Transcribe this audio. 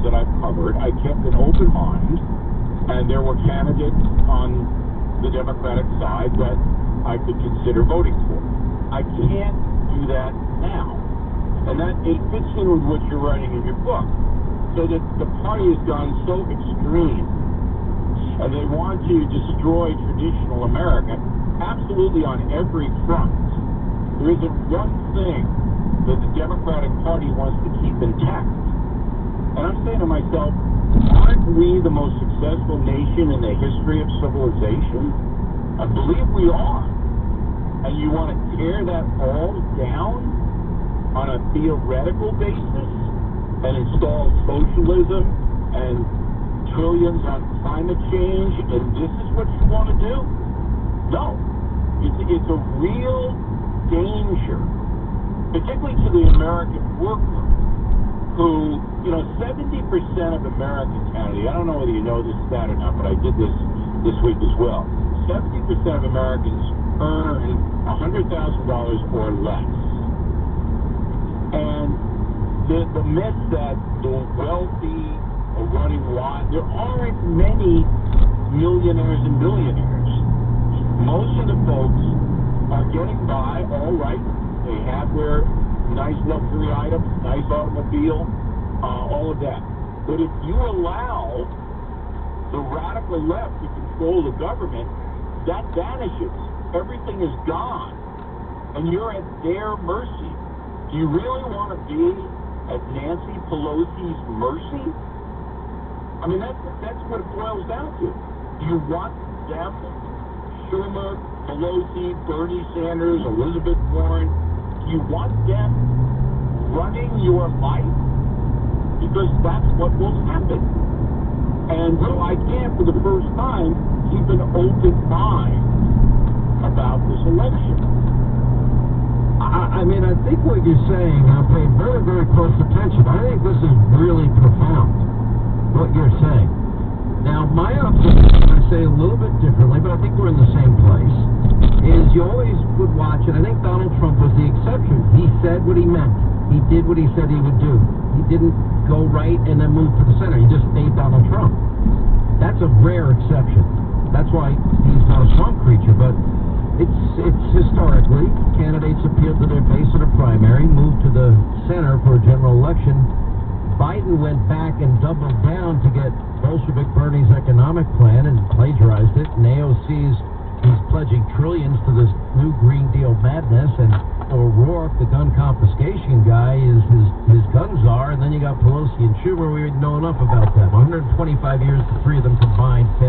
that I've covered, I kept an open mind, and there were candidates on the Democratic side that I could consider voting for. I can't do that now. And that it fits in with what you're writing in your book. So that the party has gone so extreme, and they want to destroy traditional America absolutely on every front. There isn't one thing that the Democratic Party wants to keep intact. And I'm saying to myself, aren't we the most successful nation in the history of civilization? I believe we are. And you want to tear that all down on a theoretical basis and install socialism and trillions on climate change, and this is what you want to do? No. It's a real danger, particularly to the American worker, who, 70% of Americans, Kennedy, I don't know whether you know this stat or not, but I did this week as well. 70% of Americans earn $100,000 or less. And the myth that the wealthy are running wild, there aren't many millionaires and billionaires. Most of the folks are getting by all right. They have their nice luxury items, nice automobile, all of that. But if you allow the radical left to control the government, that vanishes. Everything is gone. And you're at their mercy. Do you really want to be at Nancy Pelosi's mercy? I mean, that's what it boils down to. Do you want them, Schumer, Pelosi, Bernie Sanders, Elizabeth Warren, do you want them running your life? Because that's what will happen. And so I can't, for the first time, keep an open mind about this election. I think what you're saying, I'm paying very, very close attention. I think this is really profound, what you're saying. Now, my observation, I say a little bit differently, but I think we're in the same place, is you always would watch, and I think Donald Trump was the exception. He said what he meant. He did what he said he would do. He didn't go right and then move to the center. He just stayed Donald Trump. That's a rare exception. That's why he's not a Trump creature, but it's historically, candidates appealed to their base in a primary, moved to the center for a general election. Biden went back and doubled down to get Bolshevik Bernie's economic plan and plagiarized it. And AOC's, he's pledging trillions to this new Green Deal madness. And O'Rourke, the gun confiscation guy, is his gun czar. And then you got Pelosi and Schumer. We didn't know enough about them. 125 years, the three of them combined failed.